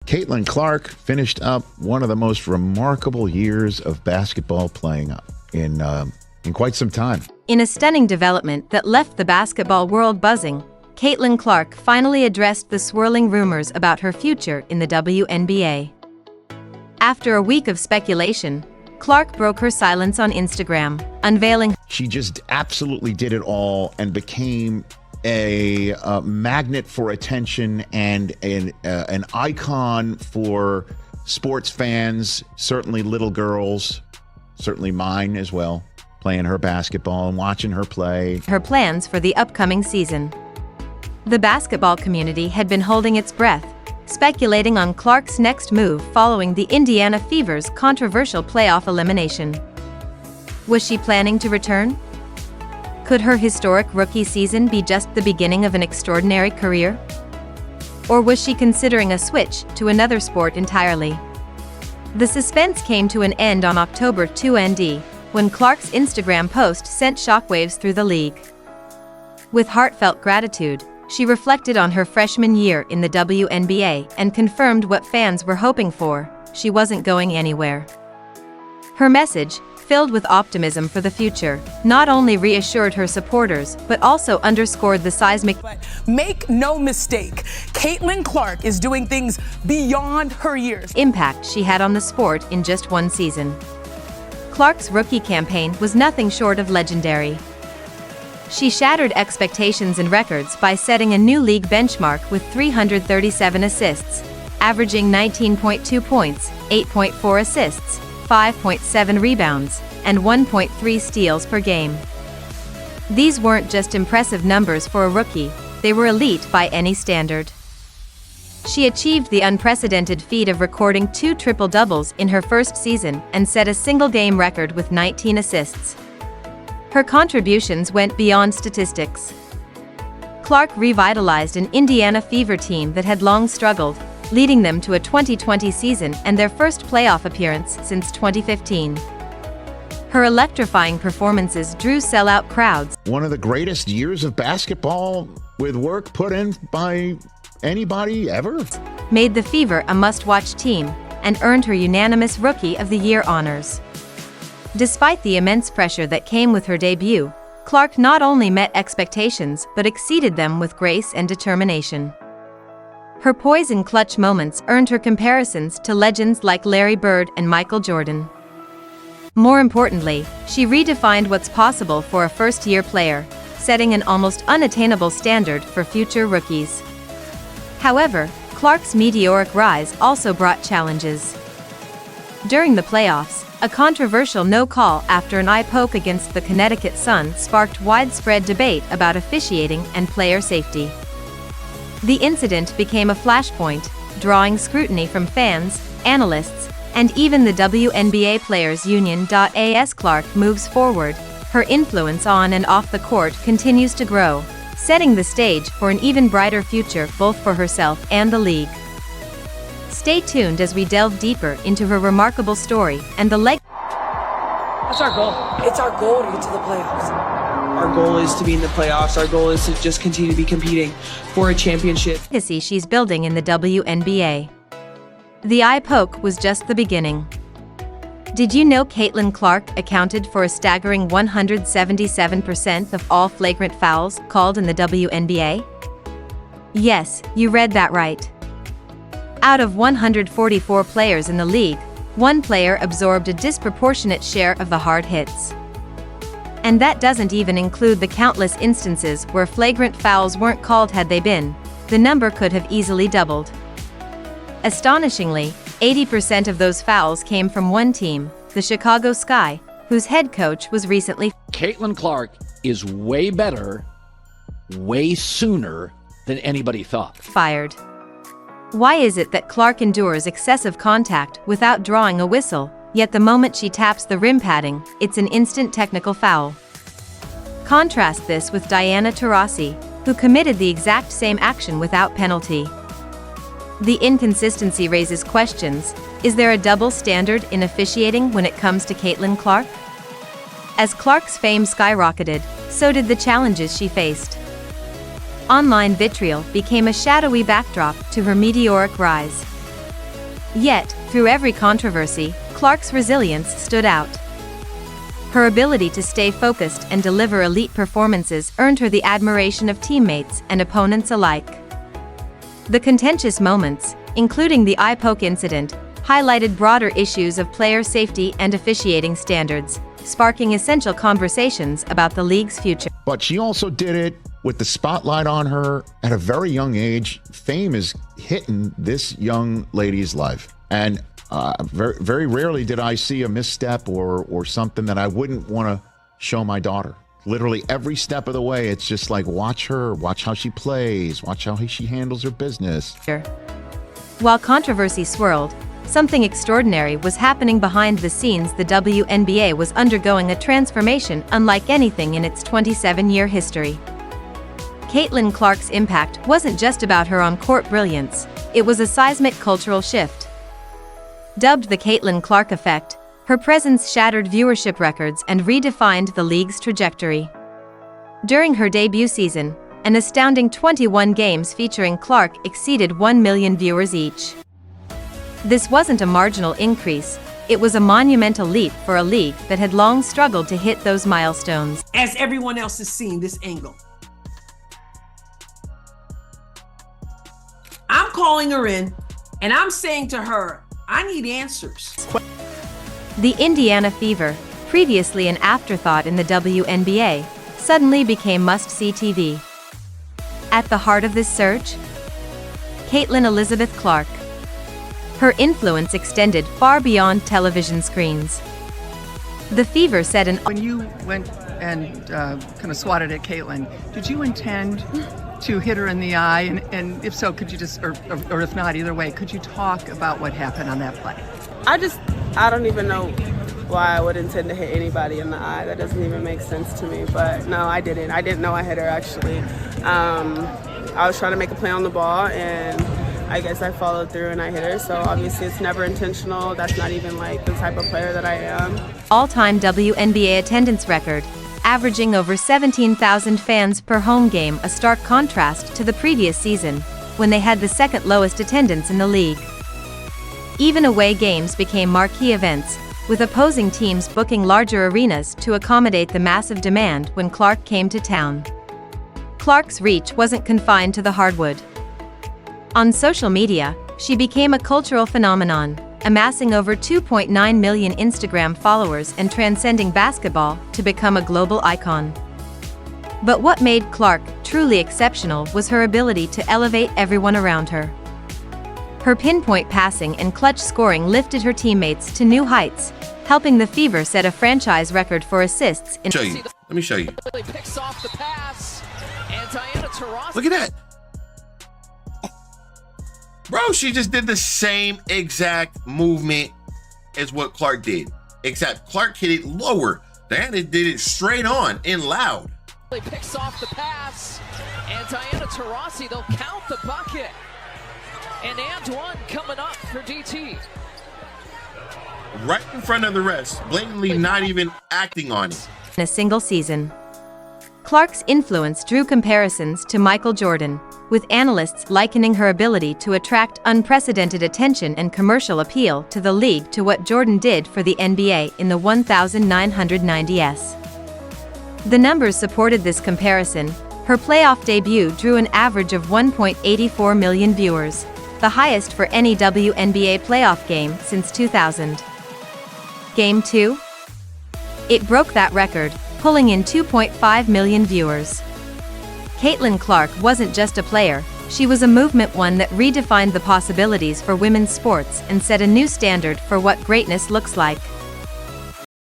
Caitlyn Clark finished up one of the most remarkable years of basketball playing in quite some time. In a stunning development that left the basketball world buzzing, Caitlyn Clark finally addressed the swirling rumors about her future in the WNBA. After a week of speculation, Clark broke her silence on Instagram, unveiling she just absolutely did it all and became a magnet for attention and an icon for sports fans, certainly little girls, certainly mine as well, playing her basketball and watching her play. Her plans for the upcoming season. The basketball community had been holding its breath, speculating on Clark's next move following the Indiana Fever's controversial playoff elimination. Was she planning to return? Could her historic rookie season be just the beginning of an extraordinary career? Or was she considering a switch to another sport entirely? The suspense came to an end on October 2, when Clark's Instagram post sent shockwaves through the league. With heartfelt gratitude, she reflected on her freshman year in the WNBA and confirmed what fans were hoping for: she wasn't going anywhere. Her message, filled with optimism for the future, not only reassured her supporters but also underscored the seismic Make no mistake, Caitlyn Clark is doing things beyond her years. Impact she had on the sport in just one season. Clark's rookie campaign was nothing short of legendary. She shattered expectations and records by setting a new league benchmark with 337 assists, averaging 19.2 points, 8.4 assists, 5.7 rebounds, and 1.3 steals per game. These weren't just impressive numbers for a rookie, they were elite by any standard. She achieved the unprecedented feat of recording 2 triple-doubles in her first season and set a single-game record with 19 assists. Her contributions went beyond statistics. Clark revitalized an Indiana Fever team that had long struggled, leading them to a 2020 season and their first playoff appearance since 2015. Her electrifying performances drew sellout crowds. One of the greatest years of basketball with work put in by anybody ever. Made the Fever a must-watch team and earned her unanimous Rookie of the Year honors. Despite the immense pressure that came with her debut, Clark not only met expectations but exceeded them with grace and determination. Her poise and clutch moments earned her comparisons to legends like Larry Bird and Michael Jordan. More importantly, she redefined what's possible for a first-year player, setting an almost unattainable standard for future rookies. However, Clark's meteoric rise also brought challenges. During the playoffs, a controversial no-call after an eye poke against the Connecticut Sun sparked widespread debate about officiating and player safety. The incident became a flashpoint, drawing scrutiny from fans, analysts, and even the WNBA Players Union. As Clark moves forward, her influence on and off the court continues to grow, setting the stage for an even brighter future both for herself and the league. Stay tuned as we delve deeper into her remarkable story and the What's our goal? It's our goal to get to the playoffs. Our goal is to be in the playoffs. Our goal is to just continue to be competing for a championship. legacy she's building in the WNBA. The eye poke was just the beginning. Did you know Caitlyn Clark accounted for a staggering 177% of all flagrant fouls called in the WNBA? Yes, you read that right. Out of 144 players in the league, one player absorbed a disproportionate share of the hard hits. And that doesn't even include the countless instances where flagrant fouls weren't called. Had they been, the number could have easily doubled. Astonishingly, 80% of those fouls came from one team, the Chicago Sky, whose head coach was recently Caitlyn Clark is way better, way sooner than anybody thought. fired. Why is it that Clark endures excessive contact without drawing a whistle, yet the moment she taps the rim padding, it's an instant technical foul? Contrast this with Diana Taurasi, who committed the exact same action without penalty. The inconsistency raises questions. Is there a double standard in officiating when it comes to Caitlyn Clark? As Clark's fame skyrocketed, so did the challenges she faced. Online vitriol became a shadowy backdrop to her meteoric rise. Yet, through every controversy, Clark's resilience stood out. Her ability to stay focused and deliver elite performances earned her the admiration of teammates and opponents alike. The contentious moments, including the eye poke incident, highlighted broader issues of player safety and officiating standards, sparking essential conversations about the league's future. But she also did it with the spotlight on her at a very young age. Fame is hitting this young lady's life. And very, very rarely did I see a misstep or something that I wouldn't want to show my daughter. Literally every step of the way, it's just like, watch her, watch how she plays, watch how she handles her business. While controversy swirled, something extraordinary was happening behind the scenes. The WNBA was undergoing a transformation unlike anything in its 27-year history. Caitlyn Clark's impact wasn't just about her on-court brilliance, it was a seismic cultural shift. Dubbed the Caitlyn Clark Effect, her presence shattered viewership records and redefined the league's trajectory. During her debut season, an astounding 21 games featuring Clark exceeded 1 million viewers each. This wasn't a marginal increase, it was a monumental leap for a league that had long struggled to hit those milestones. As everyone else is seeing this angle, I'm calling her in and I'm saying to her, I need answers. The Indiana Fever, previously an afterthought in the WNBA, suddenly became must-see TV. At the heart of this surge? Caitlyn Elizabeth Clark. Her influence extended far beyond television screens. The Fever set an... When you went and kind of swatted at Caitlyn, did you intend to hit her in the eye? And if so, could you just, or if not, either way, could you talk about what happened on that play? I don't even know why I would intend to hit anybody in the eye. That doesn't even make sense to me. But no, I didn't. I didn't know I hit her, actually. I was trying to make a play on the ball, and I guess I followed through and I hit her. So obviously it's never intentional. That's not even like the type of player that I am. All-time WNBA attendance record, averaging over 17,000 fans per home game, a stark contrast to the previous season, when they had the second lowest attendance in the league. Even away games became marquee events, with opposing teams booking larger arenas to accommodate the massive demand when Clark came to town. Clark's reach wasn't confined to the hardwood. On social media, she became a cultural phenomenon, amassing over 2.9 million Instagram followers and transcending basketball to become a global icon. But what made Clark truly exceptional was her ability to elevate everyone around her. Her pinpoint passing and clutch scoring lifted her teammates to new heights, helping the Fever set a franchise record for assists in... Let me show you. Picks off the pass, and Diana Taurasi. Look at that. Bro, she just did the same exact movement as what Clark did, except Clark hit it lower. Diana did it straight on and loud. Picks off the pass, and Diana Taurasi, they'll count the bucket. And Antoine coming up for DT. Right in front of the rest, blatantly not even acting on it. In a single season. Clark's influence drew comparisons to Michael Jordan, with analysts likening her ability to attract unprecedented attention and commercial appeal to the league to what Jordan did for the NBA in the 1990s. The numbers supported this comparison. Her playoff debut drew an average of 1.84 million viewers, the highest for any WNBA playoff game since 2000. Game 2? It broke that record, pulling in 2.5 million viewers. Caitlyn Clark wasn't just a player, she was a movement, one that redefined the possibilities for women's sports and set a new standard for what greatness looks like.